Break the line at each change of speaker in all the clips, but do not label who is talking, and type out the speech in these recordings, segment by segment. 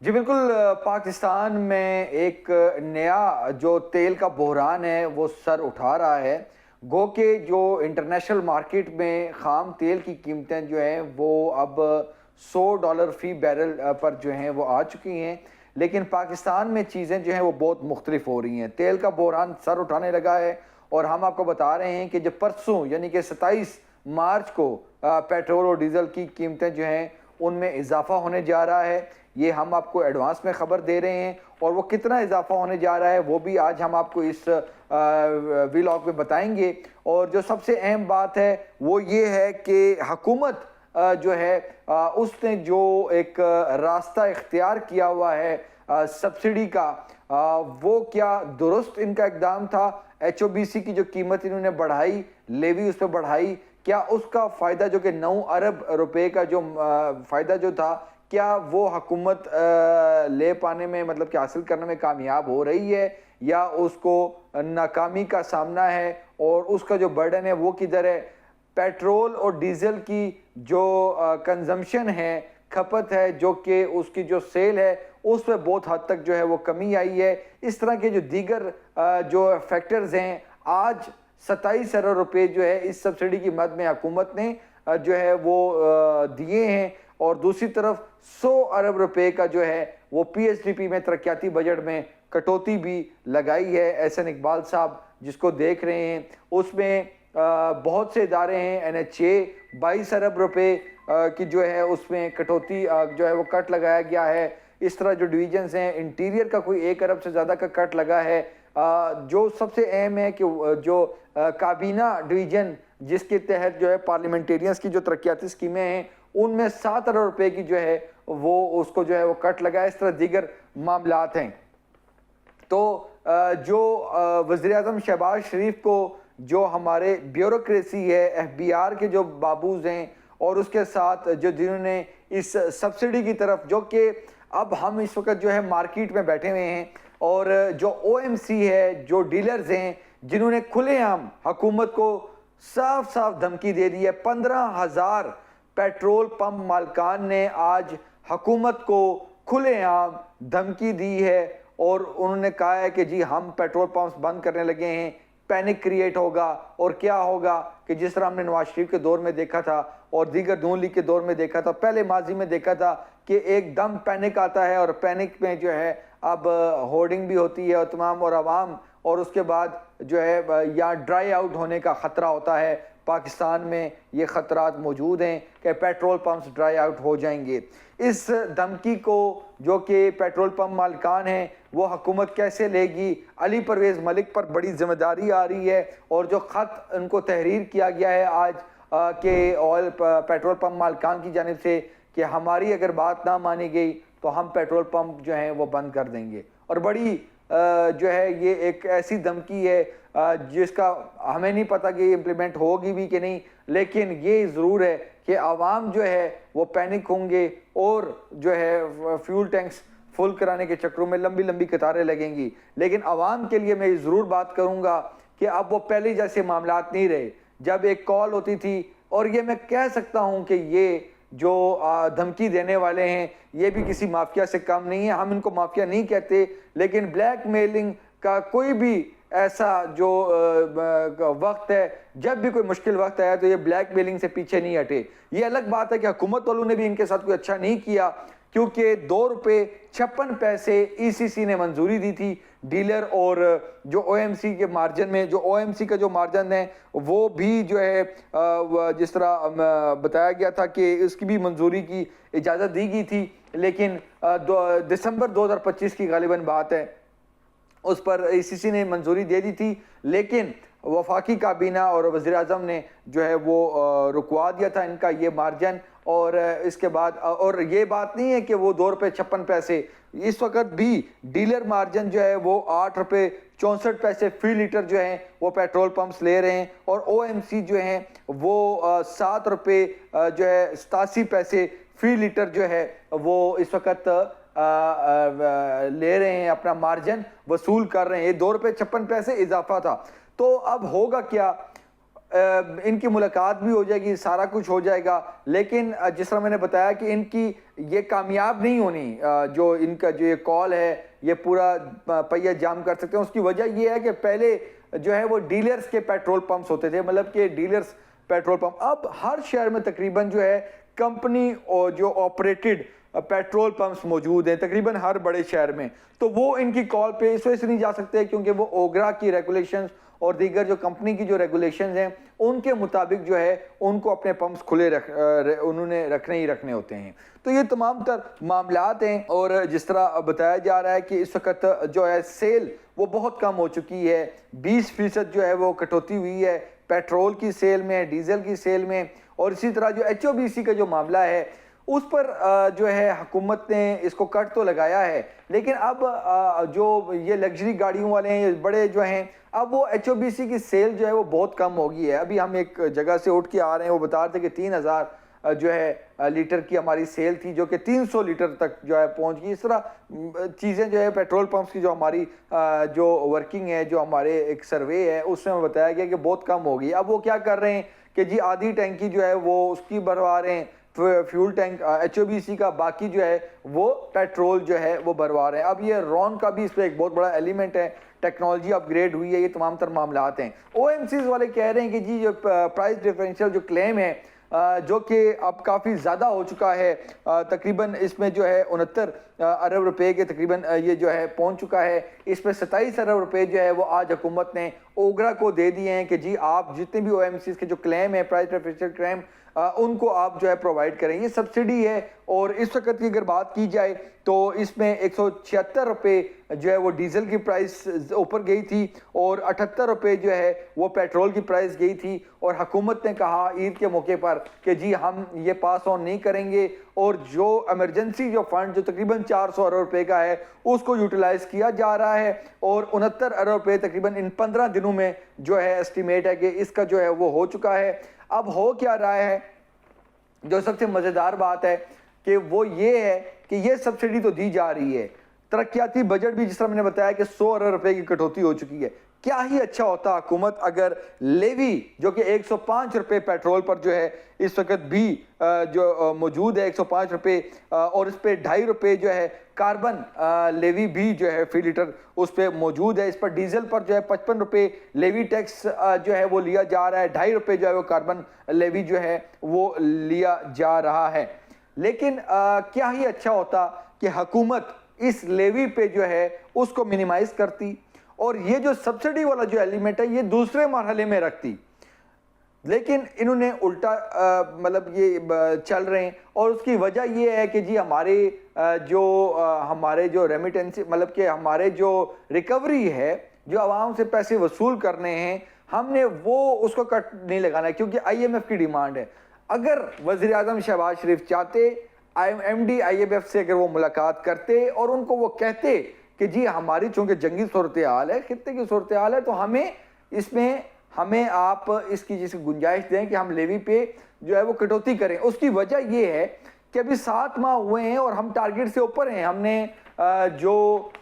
جی بالکل، پاکستان میں ایک نیا جو تیل کا بحران ہے وہ سر اٹھا رہا ہے۔ گو کہ جو انٹرنیشنل مارکیٹ میں خام تیل کی قیمتیں جو ہیں وہ اب $100 فی بیرل پر جو ہیں وہ آ چکی ہیں، لیکن پاکستان میں چیزیں جو ہیں وہ بہت مختلف ہو رہی ہیں۔ تیل کا بحران سر اٹھانے لگا ہے اور ہم آپ کو بتا رہے ہیں کہ جب پرسوں یعنی کہ 27 مارچ کو پیٹرول اور ڈیزل کی قیمتیں جو ہیں ان میں اضافہ ہونے جا رہا ہے۔ یہ ہم آپ کو ایڈوانس میں خبر دے رہے ہیں، اور وہ کتنا اضافہ ہونے جا رہا ہے وہ بھی آج ہم آپ کو اس ویلاگ میں بتائیں گے۔ اور جو سب سے اہم بات ہے وہ یہ ہے کہ حکومت جو ہے اس نے جو ایک راستہ اختیار کیا ہوا ہے سبسڈی کا، وہ کیا درست ان کا اقدام تھا؟ HOBC کی جو قیمت انہوں نے بڑھائی، لیوی اس پہ بڑھائی، کیا اس کا فائدہ جو کہ 9 ارب روپے کا جو فائدہ جو تھا، کیا وہ حکومت لے پانے میں مطلب کہ حاصل کرنے میں کامیاب ہو رہی ہے، یا اس کو ناکامی کا سامنا ہے؟ اور اس کا جو برڈن ہے وہ کدھر ہے؟ پیٹرول اور ڈیزل کی جو کنزمپشن ہے، کھپت ہے، جو کہ اس کی جو سیل ہے اس پہ بہت حد تک جو ہے وہ کمی آئی ہے۔ اس طرح کے جو دیگر جو فیکٹرز ہیں، آج 27 ارب روپے جو ہے اس سبسڈی کی مد میں حکومت نے جو ہے وہ دیے ہیں، اور دوسری طرف 100 ارب روپے کا جو ہے وہ PSDP میں ترقیاتی بجٹ میں کٹوتی بھی لگائی ہے۔ احسن اقبال صاحب جس کو دیکھ رہے ہیں، اس میں بہت سے ادارے ہیں، NHA 22 ارب روپے کی جو ہے اس میں کٹوتی جو ہے وہ کٹ لگایا گیا ہے۔ اس طرح جو ڈویژنز ہیں، انٹیریئر کا کوئی 1 ارب سے زیادہ کا کٹ لگا ہے۔ جو سب سے اہم ہے کہ جو کابینہ ڈویژن جس کے تحت جو ہے پارلیمنٹیرینز کی جو ترقیاتی اسکیمیں ہیں ان میں 7 ارب روپے کی جو ہے وہ اس کو جو ہے وہ کٹ لگا ہے۔ اس طرح دیگر معاملات ہیں۔ تو جو وزیر اعظم شہباز شریف کو جو ہمارے بیوروکریسی ہے، FBR کے جو بابوز ہیں، اور اس کے ساتھ جو جنہوں نے اس سبسڈی کی طرف، جو کہ اب ہم اس وقت جو ہے مارکیٹ میں بیٹھے ہوئے ہیں، اور جو OMC ہے، جو ڈیلرز ہیں جنہوں نے کھلے عام حکومت کو صاف صاف دھمکی دے دی ہے۔ 15,000 پیٹرول پمپ مالکان نے آج حکومت کو کھلے عام دھمکی دی ہے، اور انہوں نے کہا ہے کہ جی ہم پیٹرول پمپس بند کرنے لگے ہیں، پینک کریٹ ہوگا۔ اور کیا ہوگا کہ جس طرح ہم نے نواز شریف کے دور میں دیکھا تھا اور دیگر نون لیگ کے دور میں دیکھا تھا، پہلے ماضی میں دیکھا تھا کہ ایک دم پینک آتا ہے، اور پینک میں جو ہے اب ہورڈنگ بھی ہوتی ہے اور تمام اور عوام، اور اس کے بعد جو ہے یا ڈرائی آؤٹ ہونے کا خطرہ ہوتا ہے۔ پاکستان میں یہ خطرات موجود ہیں کہ پیٹرول پمپس ڈرائی آؤٹ ہو جائیں گے۔ اس دھمکی کو جو کہ پیٹرول پمپ مالکان ہیں وہ حکومت کیسے لے گی؟ علی پرویز ملک پر بڑی ذمہ داری آ رہی ہے، اور جو خط ان کو تحریر کیا گیا ہے آج کہ آئل پیٹرول پمپ مالکان کی جانب سے کہ ہماری اگر بات نہ مانی گئی تو ہم پیٹرول پمپ جو ہیں وہ بند کر دیں گے۔ اور بڑی جو ہے یہ ایک ایسی دھمکی ہے جس کا ہمیں نہیں پتہ کہ یہ امپلیمنٹ ہوگی بھی کہ نہیں، لیکن یہ ضرور ہے کہ عوام جو ہے وہ پینک ہوں گے، اور جو ہے فیول ٹینکس فل کرانے کے چکروں میں لمبی لمبی قطاریں لگیں گی۔ لیکن عوام کے لیے میں یہ ضرور بات کروں گا کہ اب وہ پہلے جیسے معاملات نہیں رہے، جب ایک کال ہوتی تھی، اور یہ میں کہہ سکتا ہوں کہ یہ جو دھمکی دینے والے ہیں یہ بھی کسی مافیا سے کم نہیں ہے۔ ہم ان کو مافیا نہیں کہتے، لیکن بلیک میلنگ کا کوئی بھی ایسا جو وقت ہے، جب بھی کوئی مشکل وقت آیا تو یہ بلیک میلنگ سے پیچھے نہیں ہٹے۔ یہ الگ بات ہے کہ حکومت والوں نے بھی ان کے ساتھ کوئی اچھا نہیں کیا، کیونکہ 2 روپے 56 پیسے ECC نے منظوری دی تھی ڈیلر اور جو OMC کے مارجن میں، جو OMC کا جو مارجن ہے وہ بھی جو ہے جس طرح بتایا گیا تھا کہ اس کی بھی منظوری کی اجازت دی گئی تھی، لیکن دسمبر 2025 کی غالباً بات ہے، اس پر ECC نے منظوری دے دی تھی، لیکن وفاقی کابینہ اور وزیر اعظم نے جو ہے وہ رکوا دیا تھا ان کا یہ مارجن۔ اور اس کے بعد، اور یہ بات نہیں ہے کہ وہ 2 روپے 56 پیسے، اس وقت بھی ڈیلر مارجن جو ہے وہ 8 روپے 64 پیسے فی لیٹر جو ہیں وہ پیٹرول پمپس لے رہے ہیں، اور OMC جو ہیں وہ 7 روپے جو ہے 87 پیسے فی لیٹر جو ہے وہ اس وقت لے رہے ہیں، اپنا مارجن وصول کر رہے ہیں۔ یہ 2 روپے 56 پیسے اضافہ تھا۔ تو اب ہوگا کیا؟ ان کی ملاقات بھی ہو جائے گی، سارا کچھ ہو جائے گا، لیکن جس طرح میں نے بتایا کہ ان کی یہ کامیاب نہیں ہونی، جو ان کا جو یہ کال ہے یہ پورا پہیہ جام کر سکتے ہیں۔ اس کی وجہ یہ ہے کہ پہلے جو ہے وہ ڈیلرز کے پیٹرول پمپس ہوتے تھے، مطلب کہ ڈیلرز پیٹرول پمپ، اب ہر شہر میں تقریباً جو ہے کمپنی اور جو آپریٹڈ پیٹرول پمپس موجود ہیں تقریباً ہر بڑے شہر میں، تو وہ ان کی کال پہ اس وجہ سے نہیں جا سکتے کیونکہ وہ اوگرا کی ریگولیشنز اور دیگر جو کمپنی کی جو ریگولیشنز ہیں ان کے مطابق جو ہے ان کو اپنے پمپس کھلے انہوں نے رکھنے ہی رکھنے ہوتے ہیں۔ تو یہ تمام تر معاملات ہیں، اور جس طرح بتایا جا رہا ہے کہ اس وقت جو ہے سیل وہ بہت کم ہو چکی ہے، 20% جو ہے وہ کٹوتی ہوئی ہے پیٹرول کی سیل میں، ڈیزل کی سیل میں، اور اسی طرح جو HOBC کا جو معاملہ ہے اس پر جو ہے حکومت نے اس کو کٹ تو لگایا ہے، لیکن اب جو یہ لگژری گاڑیوں والے ہیں بڑے جو ہیں، اب وہ HOBC کی سیل جو ہے وہ بہت کم ہو گئی ہے۔ ابھی ہم ایک جگہ سے اٹھ کے آ رہے ہیں، وہ بتا رہے تھے کہ 3000 جو ہے لیٹر کی ہماری سیل تھی، جو کہ 300 لیٹر تک جو ہے پہنچ گئی۔ اس طرح چیزیں جو ہے پیٹرول پمپس کی جو ہماری جو ورکنگ ہے، جو ہمارے ایک سروے ہے اس میں بتایا گیا کہ بہت کم ہو گئی۔ اب وہ کیا کر رہے ہیں کہ جی آدھی ٹینکی جو ہے وہ اس کی بھروا رہے ہیں فیول ٹینک HOBC کا، باقی جو ہے وہ پیٹرول جو ہے وہ بھروا رہے ہیں۔ اب یہ رون کا بھی اس پہ ایک بہت بڑا ایلیمنٹ ہے، ٹیکنالوجی اپ گریڈ ہوئی ہے، یہ تمام تر معاملات ہیں۔ OMCs والے کہہ رہے ہیں کہ جی جو پرائس ڈیفرنشیل جو کلیم ہے جو کہ اب کافی زیادہ ہو چکا ہے، تقریباً اس میں جو ہے 69 ارب روپے کے تقریباً یہ جو ہے پہنچ چکا ہے، اس پہ 27 ارب روپے جو ہے وہ آج حکومت نے اوگرا کو دے دیے ہیں کہ جی آپ جتنے بھی OMCs کے جو کلیم ہے پرائس ڈیفرنشیل کلیم ان کو آپ جو ہے پرووائڈ کریں۔ یہ سبسڈی ہے، اور اس وقت کی اگر بات کی جائے تو اس میں 176 روپے جو ہے وہ ڈیزل کی پرائس اوپر گئی تھی، اور 78 روپے جو ہے وہ پیٹرول کی پرائس گئی تھی، اور حکومت نے کہا عید کے موقع پر کہ جی ہم یہ پاس آن نہیں کریں گے، اور جو ایمرجنسی جو فنڈ جو تقریباً 400 ارب روپے کا ہے اس کو یوٹیلائز کیا جا رہا ہے، اور 69 ارب روپے تقریباً ان 15 دنوں میں جو ہے اسٹیمیٹ ہے کہ اس کا جو ہے وہ ہو چکا ہے۔ اب ہو کیا رہا ہے، جو سب سے مزیدار بات ہے کہ وہ یہ ہے کہ یہ سبسڈی تو دی جا رہی ہے، ترقیاتی بجٹ بھی جس طرح میں نے بتایا کہ 100 ارب روپے کی کٹوتی ہو چکی ہے۔ کیا ہی اچھا ہوتا حکومت اگر لیوی جو کہ 105 روپے پیٹرول پر جو ہے اس وقت بھی جو موجود ہے 105 روپے، اور اس پہ 2.5 روپے جو ہے کاربن لیوی بھی جو ہے فی لیٹر اس پہ موجود ہے، اس پر ڈیزل پر جو ہے 55 روپے لیوی ٹیکس جو ہے وہ لیا جا رہا ہے، 2.5 روپے جو ہے وہ کاربن لیوی جو ہے وہ لیا جا رہا ہے۔ لیکن کیا ہی اچھا ہوتا کہ حکومت اس لیوی پہ جو ہے اس کو منیمائز کرتی، اور یہ جو سبسڈی والا جو ایلیمنٹ ہے یہ دوسرے مرحلے میں رکھتی، لیکن انہوں نے الٹا مطلب یہ چل رہے ہیں، اور اس کی وجہ یہ ہے کہ جی ہمارے جو ریمیٹنسی مطلب کہ ہمارے جو ریکوری ہے، جو عوام سے پیسے وصول کرنے ہیں، ہم نے وہ اس کو کٹ نہیں لگانا ہے، کیونکہ IMF کی ڈیمانڈ ہے۔ اگر وزیر اعظم شہباز شریف چاہتے، MD IMF سے اگر وہ ملاقات کرتے اور ان کو وہ کہتے کہ جی ہماری چونکہ جنگی صورتحال ہے، خطے کی صورتحال ہے، تو ہمیں آپ اس کی جس گنجائش دیں کہ ہم لیوی پہ جو ہے وہ کٹوتی کریں۔ اس کی وجہ یہ ہے کہ ابھی 7 ماہ ہوئے ہیں اور ہم ٹارگٹ سے اوپر ہیں، ہم نے جو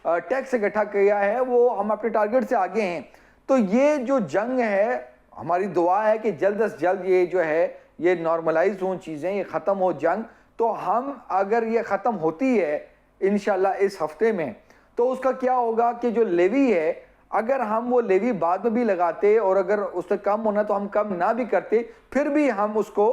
ٹیکس اکٹھا کیا ہے وہ ہم اپنے ٹارگٹ سے آگے ہیں۔ تو یہ جو جنگ ہے، ہماری دعا ہے کہ جلد از جلد یہ جو ہے یہ نارملائز ہوں چیزیں، یہ ختم ہو جنگ۔ تو ہم اگر یہ ختم ہوتی ہے انشاءاللہ اس ہفتے میں، تو اس کا کیا ہوگا کہ جو لیوی ہے، اگر ہم وہ لیوی بعد میں بھی لگاتے اور اگر اس سے کم ہونا تو ہم کم نہ بھی کرتے، پھر بھی ہم اس کو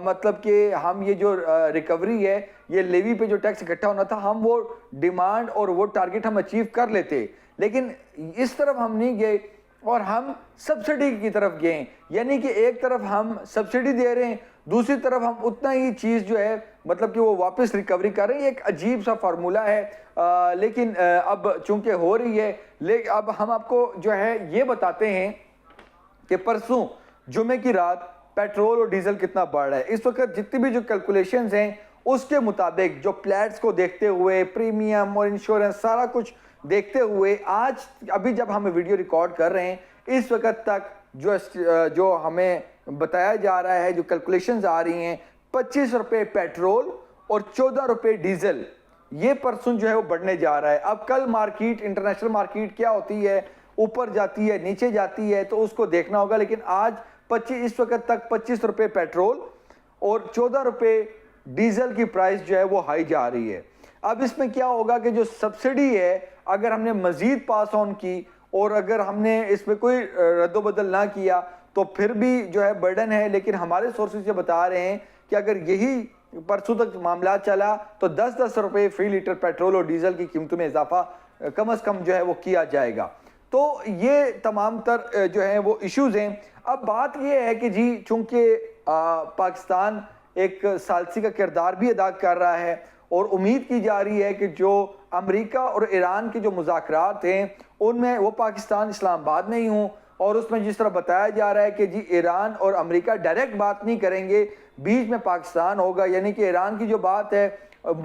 مطلب کہ ہم یہ جو ریکوری ہے، یہ لیوی پہ جو ٹیکس اکٹھا ہونا تھا، ہم وہ ڈیمانڈ اور وہ ٹارگٹ ہم اچیو کر لیتے۔ لیکن اس طرف ہم نہیں گئے اور ہم سبسڈی کی طرف گئے، یعنی کہ ایک طرف ہم سبسڈی دے رہے ہیں، دوسری طرف ہم اتنا ہی چیز جو ہے مطلب کہ وہ واپس ریکوری کر رہے ہیں۔ ایک عجیب سا فارمولہ ہے، لیکن اب چونکہ ہو رہی ہے، اب ہم آپ کو جو ہے یہ بتاتے ہیں کہ پرسوں جمعے کی رات پیٹرول اور ڈیزل کتنا بڑھ رہا ہے۔ اس وقت جتنی بھی جو کیلکولیشنز ہیں اس کے مطابق جو پلیٹس کو دیکھتے ہوئے، پریمیم اور انشورنس سارا کچھ دیکھتے ہوئے، آج ابھی جب ہم ویڈیو ریکارڈ کر رہے ہیں اس وقت تک جو ہمیں بتایا جا رہا ہے، جو کیلکولیشنز آ رہی ہیں، 25 روپے پیٹرول اور 14 روپے ڈیزل، یہ پرسوں جو ہے وہ بڑھنے جا رہا ہے۔ اب کل مارکیٹ، انٹرنیشنل مارکیٹ کیا ہوتی ہے، اوپر جاتی ہے نیچے جاتی ہے، تو اس کو دیکھنا ہوگا، لیکن آج اس وقت تک 25 روپے پیٹرول اور 14 روپے ڈیزل کی پرائس جو ہے وہ ہائی جا رہی ہے۔ اب اس میں کیا ہوگا کہ جو سبسڈی ہے اگر ہم نے مزید پاس آن کی اور اگر ہم نے اس میں کوئی رد و بدل نہ کیا تو پھر بھی جو ہے برڈن ہے، لیکن ہمارے سورسز یہ بتا رہے ہیں کہ اگر یہی پرسوں تک معاملات چلا تو 10 روپے فی لیٹر پیٹرول اور ڈیزل کی قیمتوں میں اضافہ کم از کم جو ہے وہ کیا جائے گا۔ تو یہ تمام تر جو ہیں وہ ایشوز ہیں۔ اب بات یہ ہے کہ جی چونکہ پاکستان ایک ثالثی کا کردار بھی ادا کر رہا ہے اور امید کی جا رہی ہے کہ جو امریکہ اور ایران کے جو مذاکرات ہیں ان میں وہ پاکستان اسلام آباد میں ہی ہوں، اور اس میں جس طرح بتایا جا رہا ہے کہ جی ایران اور امریکہ ڈائریکٹ بات نہیں کریں گے، بیچ میں پاکستان ہوگا، یعنی کہ ایران کی جو بات ہے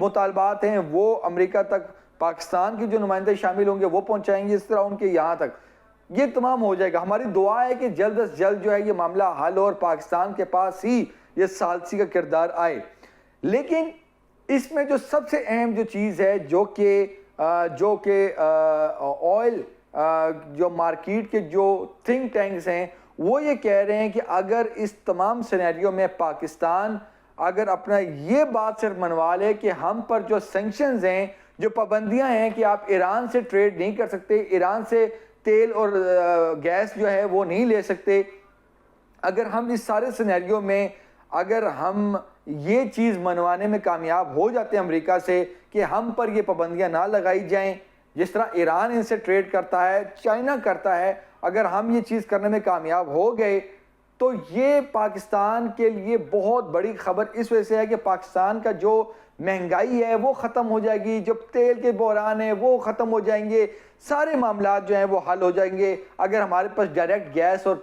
مطالبات ہیں وہ امریکہ تک، پاکستان کے جو نمائندے شامل ہوں گے وہ پہنچائیں گے، اس طرح ان کے یہاں تک یہ تمام ہو جائے گا۔ ہماری دعا ہے کہ جلد از جلد جو ہے یہ معاملہ حل اور پاکستان کے پاس ہی یہ ثالثی کا کردار آئے۔ لیکن اس میں جو سب سے اہم جو چیز ہے جو کہ آئل جو مارکیٹ کے جو تھنک ٹینکس ہیں وہ یہ کہہ رہے ہیں کہ اگر اس تمام سینیریو میں پاکستان اگر اپنا یہ بات صرف منوا لے کہ ہم پر جو سینکشنز ہیں، جو پابندیاں ہیں کہ آپ ایران سے ٹریڈ نہیں کر سکتے، ایران سے تیل اور گیس جو ہے وہ نہیں لے سکتے، اگر ہم اس سارے سینیریو میں اگر ہم یہ چیز منوانے میں کامیاب ہو جاتے ہیں امریکہ سے کہ ہم پر یہ پابندیاں نہ لگائی جائیں، جس طرح ایران ان سے ٹریڈ کرتا ہے، چائنا کرتا ہے، اگر ہم یہ چیز کرنے میں کامیاب ہو گئے تو یہ پاکستان کے لیے بہت بڑی خبر اس وجہ سے ہے کہ پاکستان کا جو مہنگائی ہے وہ ختم ہو جائے گی، جو تیل کے بحران ہیں وہ ختم ہو جائیں گے، سارے معاملات جو ہیں وہ حل ہو جائیں گے اگر ہمارے پاس ڈائریکٹ گیس اور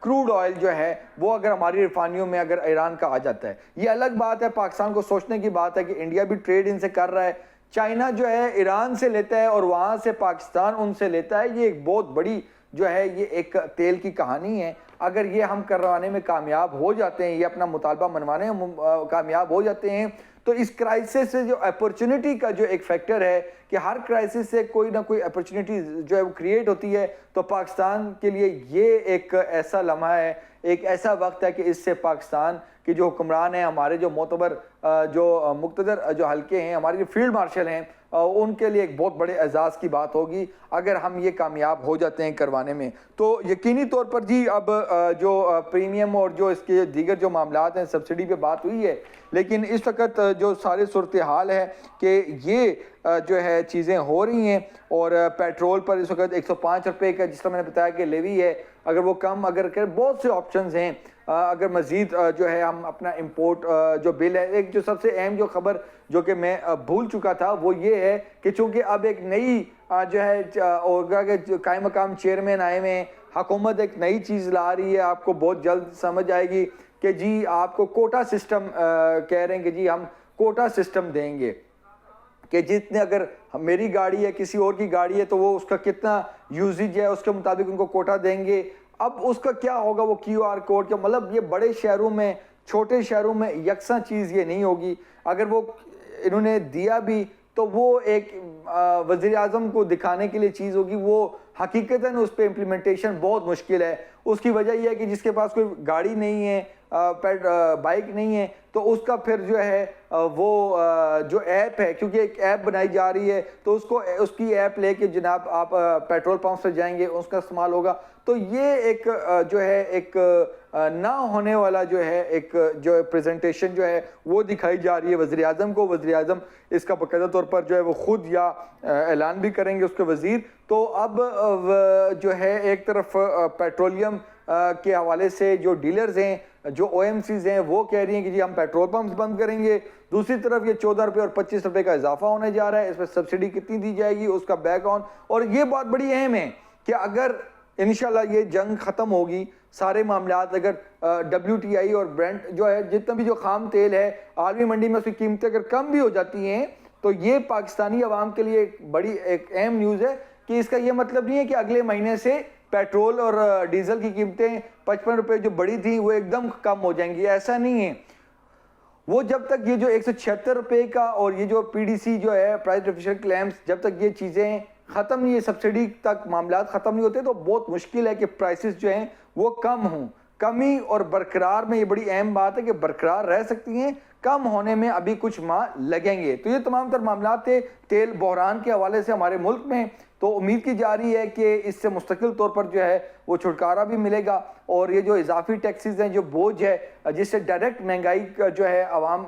کروڈ آئل جو ہے وہ اگر ہماری ریفائنریوں میں اگر ایران کا آ جاتا ہے۔ یہ الگ بات ہے، پاکستان کو سوچنے کی بات ہے کہ انڈیا بھی ٹریڈ ان سے کر رہا ہے، چائنا جو ہے ایران سے لیتا ہے اور وہاں سے پاکستان ان سے لیتا ہے، یہ ایک بہت بڑی جو ہے یہ ایک تیل کی کہانی ہے۔ اگر یہ ہم کروانے میں کامیاب ہو جاتے ہیں، یہ اپنا مطالبہ منوانے میں کامیاب ہو جاتے ہیں تو اس کرائسس سے جو اپرچونٹی کا جو ایک فیکٹر ہے کہ ہر کرائسس سے کوئی نہ کوئی اپرچونٹی جو ہے وہ کریٹ ہوتی ہے، تو پاکستان کے لیے یہ ایک ایسا لمحہ ہے، ایک ایسا وقت ہے کہ اس سے پاکستان کے جو حکمران ہیں، ہمارے جو معتبر جو مقتدر جو حلقے ہیں، ہمارے جو فیلڈ مارشل ہیں، ان کے لیے ایک بہت بڑے اعزاز کی بات ہوگی اگر ہم یہ کامیاب ہو جاتے ہیں کروانے میں۔ تو یقینی طور پر جی اب جو پریمیم اور جو اس کے دیگر جو معاملات ہیں سبسڈی پہ بات ہوئی ہے، لیکن اس وقت جو سارے صورتحال ہے کہ یہ جو ہے چیزیں ہو رہی ہیں اور پیٹرول پر اس وقت 105 روپے کا جس طرح میں نے بتایا کہ لیوی ہے، اگر وہ کم اگر بہت سے آپشنز ہیں، اگر مزید جو ہے ہم اپنا امپورٹ جو بل ہے، ایک جو سب سے اہم جو خبر جو کہ میں بھول چکا تھا وہ یہ ہے کہ چونکہ اب ایک نئی جو ہے اوگا کے قائم مقام چیئرمین آئے ہوئے ہیں، حکومت ایک نئی چیز لا رہی ہے، آپ کو بہت جلد سمجھ آئے گی کہ جی آپ کو کوٹا سسٹم کہہ رہے ہیں کہ جی ہم کوٹا سسٹم دیں گے کہ جتنے اگر میری گاڑی ہے کسی اور کی گاڑی ہے تو وہ اس کا کتنا یوزیج ہے اس کے مطابق ان کو کوٹا دیں گے۔ اب اس کا کیا ہوگا، وہ کیو آر کوڈ کا مطلب یہ بڑے شہروں میں چھوٹے شہروں میں یکساں چیز یہ نہیں ہوگی، اگر وہ انہوں نے دیا بھی تو وہ ایک وزیر اعظم کو دکھانے کے لیے چیز ہوگی، وہ حقیقتاً اس پہ امپلیمنٹیشن بہت مشکل ہے۔ اس کی وجہ یہ ہے کہ جس کے پاس کوئی گاڑی نہیں ہے، بائک نہیں ہے، تو اس کا پھر جو ہے وہ جو ایپ ہے، کیونکہ ایک ایپ بنائی جا رہی ہے تو اس کی ایپ لے کے جناب آپ پیٹرول پمپ سے جائیں گے، اس کا استعمال ہوگا۔ تو یہ ایک جو ہے ایک نہ ہونے والا جو ہے ایک جو پریزنٹیشن جو ہے وہ دکھائی جا رہی ہے وزیر اعظم کو۔ وزیر اعظم اس کا باقاعدہ طور پر جو ہے وہ خود یا اعلان بھی کریں گے اس کے وزیر۔ تو اب جو ہے ایک طرف پیٹرولیم کے حوالے سے جو ڈیلرز ہیں، جو او ایم سیز ہیں، وہ کہہ رہی ہیں کہ جی ہم پیٹرول پمپس بند کریں گے، دوسری طرف یہ 14 روپے اور 25 روپے کا اضافہ ہونے جا رہا ہے، اس پہ سبسڈی کتنی دی جائے گی، اس کا بیک آن، اور یہ بات بڑی اہم ہے کہ اگر انشاءاللہ یہ جنگ ختم ہوگی، سارے معاملات اگر ڈبلیو ٹی آئی اور برنٹ جو ہے جتنا بھی جو خام تیل ہے عالمی منڈی میں اس کی قیمتیں اگر کم بھی ہو جاتی ہیں تو یہ پاکستانی عوام کے لیے ایک بڑی ایک اہم نیوز ہے کہ اس کا یہ مطلب نہیں ہے کہ اگلے مہینے سے پیٹرول اور ڈیزل کی قیمتیں 55 روپے جو بڑی تھیں وہ ایک دم کم ہو جائیں گی، ایسا نہیں ہے۔ وہ جب تک یہ جو 176 روپے کا اور یہ جو پی ڈی سی جو ہے پرائس ڈیفریشن کلیمز جب تک یہ چیزیں ختم نہیں، یہ سبسڈی تک معاملات ختم نہیں ہوتے تو بہت مشکل ہے کہ پرائسز جو ہیں وہ کم ہوں۔ کمی اور برقرار میں یہ بڑی اہم بات ہے کہ برقرار رہ سکتی ہیں، کم ہونے میں ابھی کچھ ماہ لگیں گے۔ تو یہ تمام تر معاملات تھے تیل بحران کے حوالے سے ہمارے ملک میں۔ تو امید کی جا رہی ہے کہ اس سے مستقل طور پر جو ہے وہ چھٹکارا بھی ملے گا، اور یہ جو اضافی ٹیکسز ہیں، جو بوجھ ہے جس سے ڈائریکٹ مہنگائی کا جو ہے عوام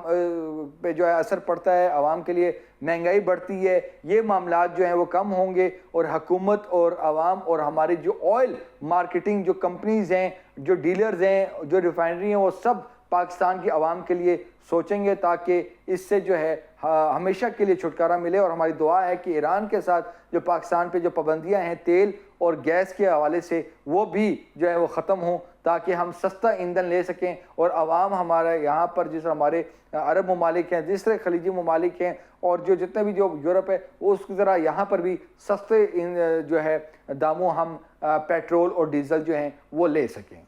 پہ جو ہے اثر پڑتا ہے، عوام کے لیے مہنگائی بڑھتی ہے، یہ معاملات جو ہیں وہ کم ہوں گے، اور حکومت اور عوام اور ہماری جو آئل مارکیٹنگ جو کمپنیز ہیں، جو ڈیلرز ہیں، جو ریفائنری ہیں، وہ سب پاکستان کی عوام کے لیے سوچیں گے تاکہ اس سے جو ہے ہمیشہ کے لیے چھٹکارا ملے۔ اور ہماری دعا ہے کہ ایران کے ساتھ جو پاکستان پہ جو پابندیاں ہیں تیل اور گیس کے حوالے سے، وہ بھی جو ہے وہ ختم ہوں تاکہ ہم سستا ایندھن لے سکیں، اور عوام ہمارے یہاں پر جس طرح ہمارے عرب ممالک ہیں، جس طرح خلیجی ممالک ہیں، اور جو جتنے بھی جو یورپ ہے، اس کی طرح یہاں پر بھی سستے جو ہے داموں ہم پیٹرول اور ڈیزل جو ہیں وہ لے سکیں۔